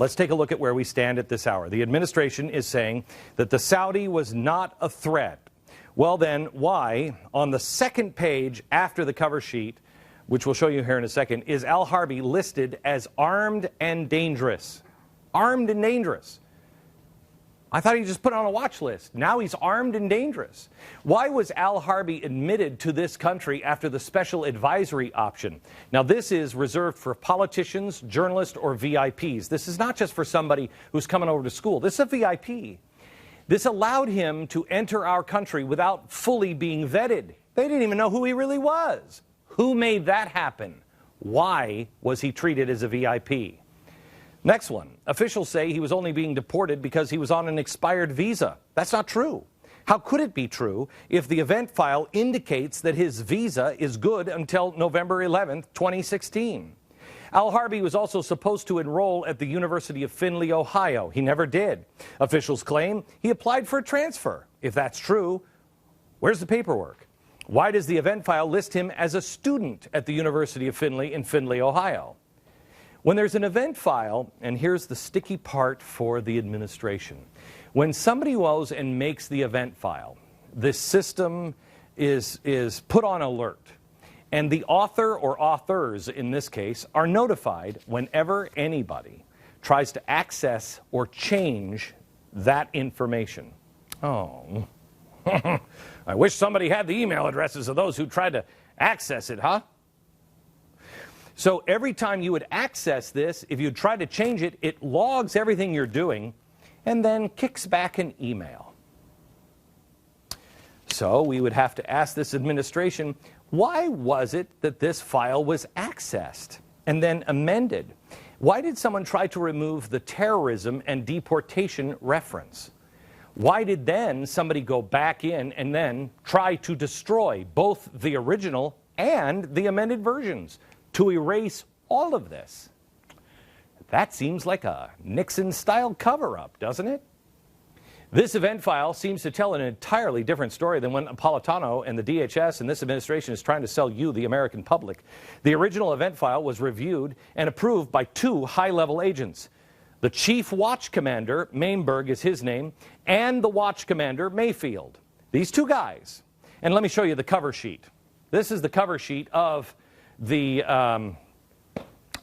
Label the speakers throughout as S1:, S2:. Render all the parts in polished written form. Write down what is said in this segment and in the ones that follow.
S1: let's take a look at where we stand at this hour. The administration is saying that the Saudi was not a threat. Well then, why, on the second page after the cover sheet, which we'll show you here in a second, is al-Harbi listed as armed and dangerous? Armed and dangerous. I thought he just put on a watch list. Now he's armed and dangerous. Why was al-Harbi admitted to this country after the special advisory option? Now this is reserved for politicians, journalists, or VIPs. This is not just for somebody who's coming over to school. This is a VIP. This allowed him to enter our country without fully being vetted. They didn't even know who he really was. Who made that happen? Why was he treated as a VIP? Next one. Officials say he was only being deported because he was on an expired visa. That's not true. How could it be true if the event file indicates that his visa is good until November 11th, 2016? Al-Harbi was also supposed to enroll at the University of Findlay, Ohio. He never did. Officials claim he applied for a transfer. If that's true, where's the paperwork? Why does the event file list him as a student at the University of Findlay in Findlay, Ohio? When there's an event file, and here's the sticky part for the administration, when somebody goes and makes the event file, this system is put on alert. And the author or authors, in this case, are notified whenever anybody tries to access or change that information. Oh, I wish somebody had the email addresses of those who tried to access it, huh? So every time you would access this, if you try to change it, it logs everything you're doing and then kicks back an email. So we would have to ask this administration, why was it that this file was accessed and then amended? Why did someone try to remove the terrorism and deportation reference? Why did then somebody go back in and then try to destroy both the original and the amended versions to erase all of this? That seems like a Nixon-style cover-up, doesn't it? This event file seems to tell an entirely different story than when Napolitano and the DHS and this administration is trying to sell you, the American public. The original event file was reviewed and approved by two high-level agents. The Chief Watch Commander, Mainberg is his name, and the Watch Commander, Mayfield. These two guys. And let me show you the cover sheet. This is the cover sheet of the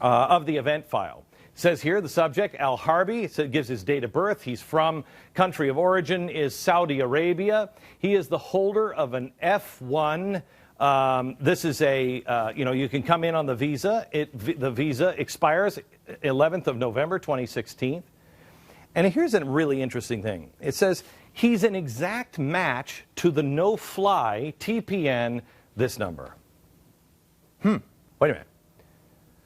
S1: event file. It says here the subject, al-Harbi, it gives his date of birth. He's from, country of origin is Saudi Arabia. He is the holder of an F1. This is a, you can come in on the visa. The visa expires 11th of November 2016. And here's a really interesting thing. It says he's an exact match to the no-fly TPN, this number. Wait a minute.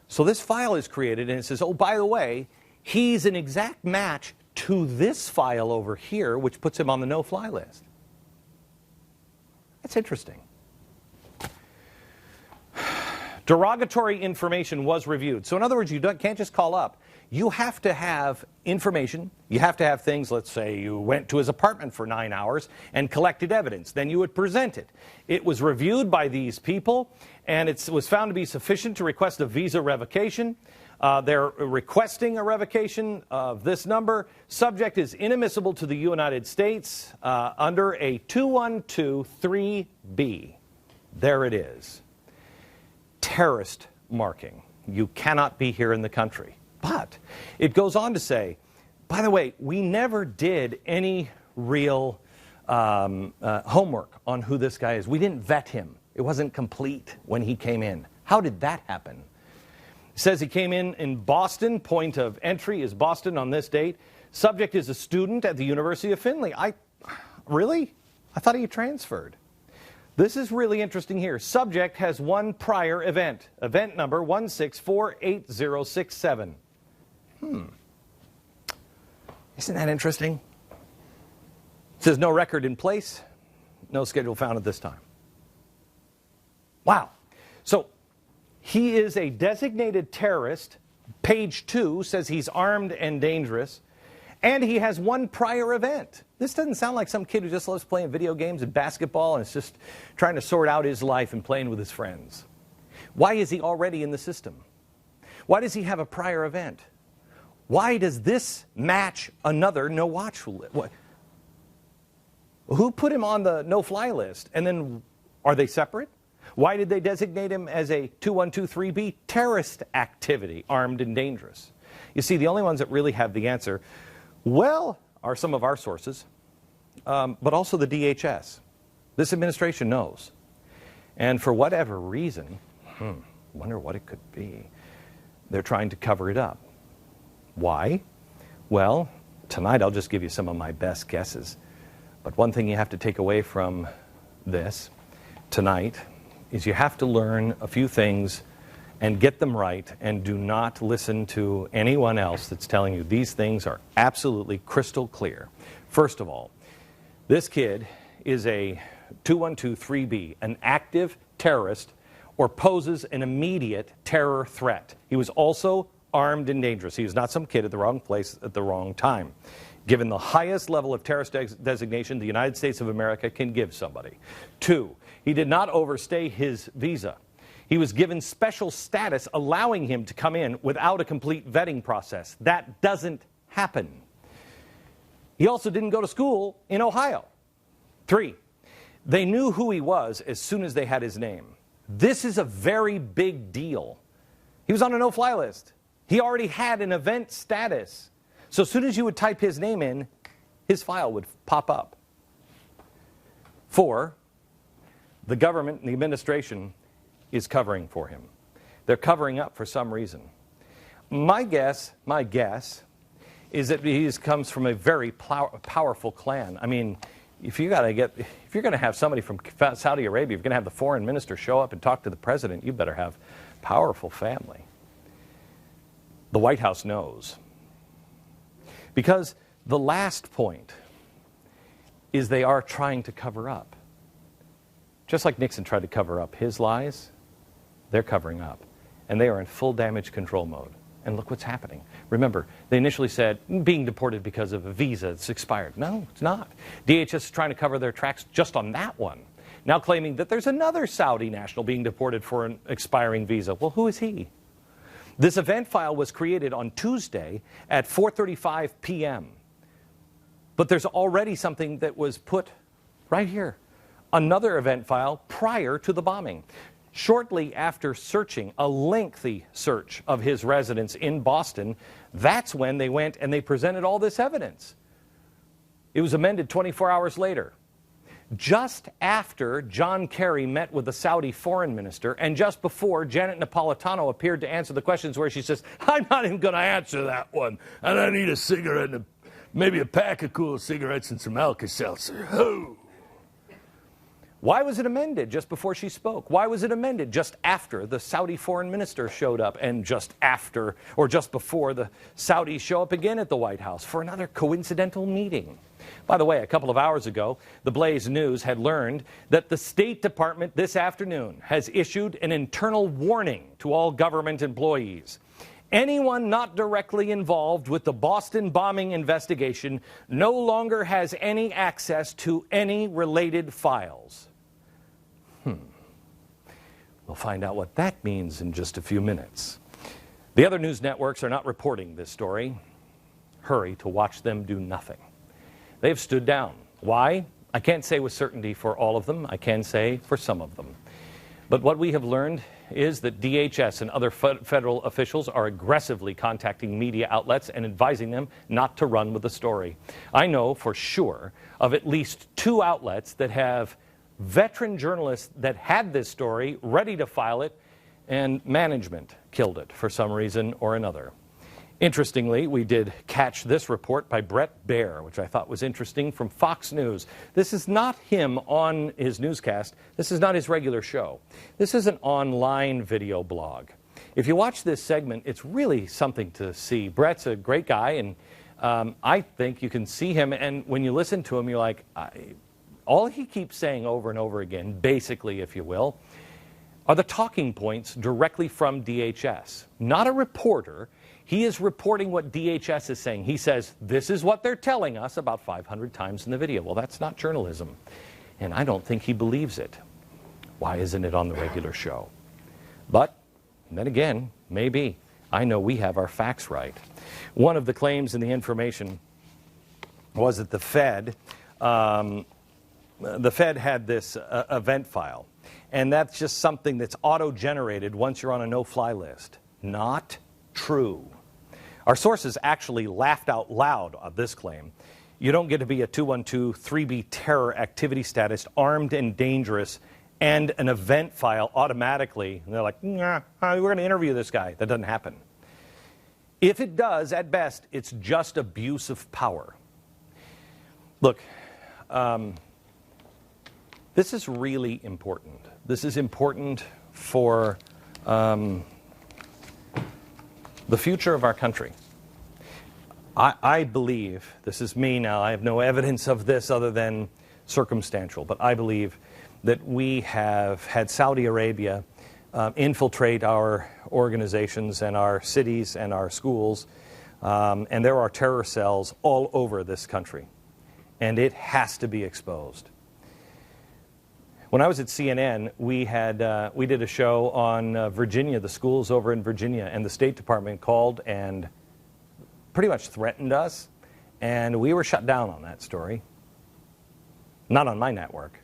S1: So this file is created and it says, oh, by the way, he's an exact match to this file over here, which puts him on the no-fly list. That's interesting. Derogatory information was reviewed. So in other words, you can't just call up. You have to have information. You have to have things, let's say you went to his apartment for 9 hours and collected evidence. Then you would present it. It was reviewed by these people, and it was found to be sufficient to request a visa revocation. They're requesting a revocation of this number. Subject is inadmissible to the United States under a 2123B. There it is. Terrorist marking. You cannot be here in the country. But it goes on to say, by the way, we never did any real homework on who this guy is. We didn't vet him. It wasn't complete when he came in. How did that happen? It says he came in Boston. Point of entry is Boston on this date. Subject is a student at the University of Findlay. Really? I thought he transferred. This is really interesting here. Subject has one prior event. Event number 1648067. Isn't that interesting? It says no record in place, no schedule found at this time. Wow. So he is a designated terrorist. Page 2 says he's armed and dangerous. And he has one prior event. This doesn't sound like some kid who just loves playing video games and basketball and is just trying to sort out his life and playing with his friends. Why is he already in the system? Why does he have a prior event? Why does this match another no-watch list? Who put him on the no-fly list? And then, are they separate? Why did they designate him as a 2123B terrorist activity, armed and dangerous? You see, the only ones that really have the answer, well, are some of our sources, but also the DHS. This administration knows. And for whatever reason, wonder what it could be, they're trying to cover it up. Why? Well, tonight I'll just give you some of my best guesses. But one thing you have to take away from this tonight is you have to learn a few things and get them right, and do not listen to anyone else that's telling you these things are absolutely crystal clear. First of all, this kid is a 2123B, an active terrorist, or poses an immediate terror threat. He was also armed and dangerous. He was not some kid at the wrong place at the wrong time. Given the highest level of terrorist designation the United States of America can give somebody. 2, he did not overstay his visa. He was given special status allowing him to come in without a complete vetting process. That doesn't happen. He also didn't go to school in Ohio. 3, they knew who he was as soon as they had his name. This is a very big deal. He was on a no-fly list. He already had an event status. So as soon as you would type his name in, his file would pop up. 4, the government and the administration is covering for him. They're covering up for some reason. My guess is that he comes from a very powerful clan. I mean, if you're going to have somebody from Saudi Arabia, if you're going to have the foreign minister show up and talk to the president, you better have powerful family. The White House knows. Because the last point is they are trying to cover up. Just like Nixon tried to cover up his lies, they're covering up. And they are in full damage control mode. And look what's happening. Remember, they initially said being deported because of a visa that's expired. No, it's not. DHS is trying to cover their tracks just on that one. Now claiming that there's another Saudi national being deported for an expiring visa. Well, who is he? This event file was created on Tuesday at 4:35 p.m. But there's already something that was put right here. Another event file prior to the bombing. Shortly after searching, a lengthy search of his residence in Boston, that's when they went and they presented all this evidence. It was amended 24 hours later. Just after John Kerry met with the Saudi foreign minister, and just before Janet Napolitano appeared to answer the questions where she says, I'm not even going to answer that one, and I need a cigarette and maybe a pack of cool cigarettes and some Alka-Seltzer. Oh. Why was it amended just before she spoke? Why was it amended just after the Saudi foreign minister showed up, and just after, or just before the Saudis show up again at the White House for another coincidental meeting? By the way, a couple of hours ago, the Blaze News had learned that the State Department this afternoon has issued an internal warning to all government employees. Anyone not directly involved with the Boston bombing investigation no longer has any access to any related files. We'll find out what that means in just a few minutes. The other news networks are not reporting this story. Hurry to watch them do nothing. They've stood down. Why? I can't say with certainty for all of them. I can say for some of them. But what we have learned is that DHS and other federal officials are aggressively contacting media outlets and advising them not to run with the story. I know for sure of at least 2 outlets that have veteran journalists that had this story ready to file it, and management killed it for some reason or another. Interestingly, we did catch this report by Brett Baer, which I thought was interesting, from Fox News. This is not him on his newscast. This is not his regular show. This is an online video blog. If you watch this segment, it's really something to see. Brett's a great guy, and I think you can see him, and when you listen to him, you're like, all he keeps saying over and over again, basically, if you will, are the talking points directly from DHS. Not a reporter. He is reporting what DHS is saying. He says, this is what they're telling us, about 500 times in the video. Well, that's not journalism. And I don't think he believes it. Why isn't it on the regular show? But then again, maybe. I know we have our facts right. One of the claims in the information was that the Fed had this event file, and that's just something that's auto-generated once you're on a no-fly list. Not true. Our sources actually laughed out loud at this claim. You don't get to be a 212 3B terror activity status, armed and dangerous, and an event file automatically. And they're like, nah, we're going to interview this guy. That doesn't happen. If it does, at best, it's just abuse of power. Look, this is really important. This is important for the future of our country. I believe, this is me now, I have no evidence of this other than circumstantial, but I believe that we have had Saudi Arabia infiltrate our organizations and our cities and our schools, and there are terror cells all over this country, and it has to be exposed. When I was at CNN, we did a show on Virginia, the schools over in Virginia, and the State Department called and pretty much threatened us, and we were shut down on that story. Not on my network.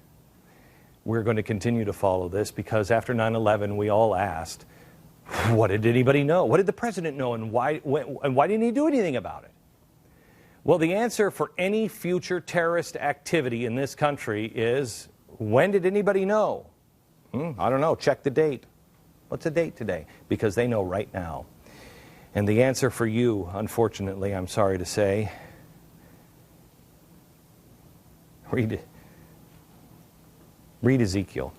S1: We're going to continue to follow this because after 9/11, we all asked, what did anybody know? What did the president know, and why didn't he do anything about it? Well, the answer for any future terrorist activity in this country is, when did anybody know? I don't know. Check the date. What's the date today? Because they know right now. And the answer for you, unfortunately, I'm sorry to say, read Ezekiel.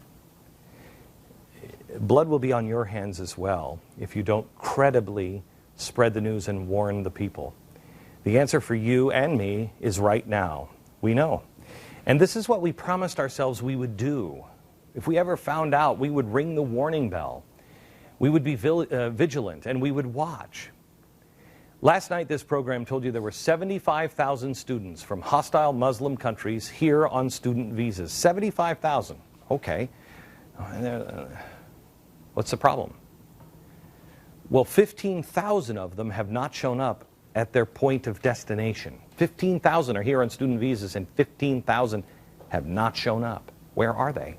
S1: Blood will be on your hands as well if you don't credibly spread the news and warn the people. The answer for you and me is right now. We know. And this is what we promised ourselves we would do. If we ever found out, we would ring the warning bell. We would be vigilant, and we would watch. Last night, this program told you there were 75,000 students from hostile Muslim countries here on student visas. 75,000. Okay. What's the problem? Well, 15,000 of them have not shown up at their point of destination. 15,000 are here on student visas, and 15,000 have not shown up. Where are they?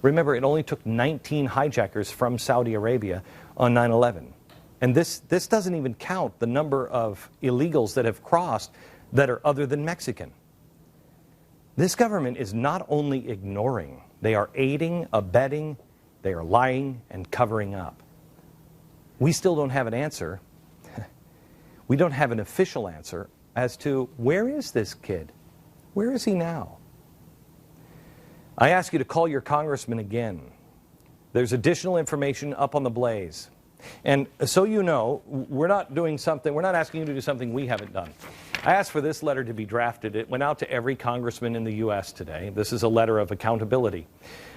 S1: Remember, it only took 19 hijackers from Saudi Arabia on 9/11. And this doesn't even count the number of illegals that have crossed that are other than Mexican. This government is not only ignoring, they are aiding, abetting, they are lying and covering up. We still don't have an answer. We don't have an official answer as to where is this kid? Where is he now? I ask you to call your congressman again. There's additional information up on the Blaze. And so you know, we're not asking you to do something we haven't done. I asked for this letter to be drafted. It went out to every congressman in the U.S. today. This is a letter of accountability.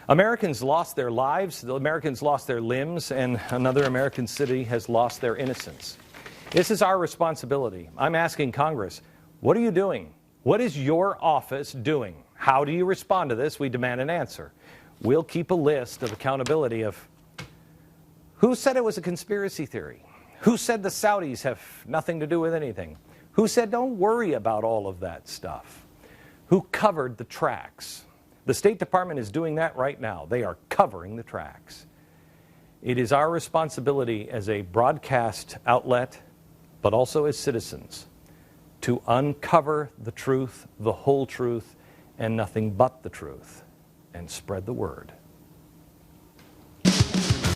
S1: Americans lost their lives, the Americans lost their limbs, and another American city has lost their innocence. This is our responsibility. I'm asking Congress, what are you doing? What is your office doing? How do you respond to this? We demand an answer. We'll keep a list of accountability of who said it was a conspiracy theory? Who said the Saudis have nothing to do with anything? Who said don't worry about all of that stuff? Who covered the tracks? The State Department is doing that right now. They are covering the tracks. It is our responsibility as a broadcast outlet, but also as citizens, to uncover the truth, the whole truth, and nothing but the truth, and spread the word.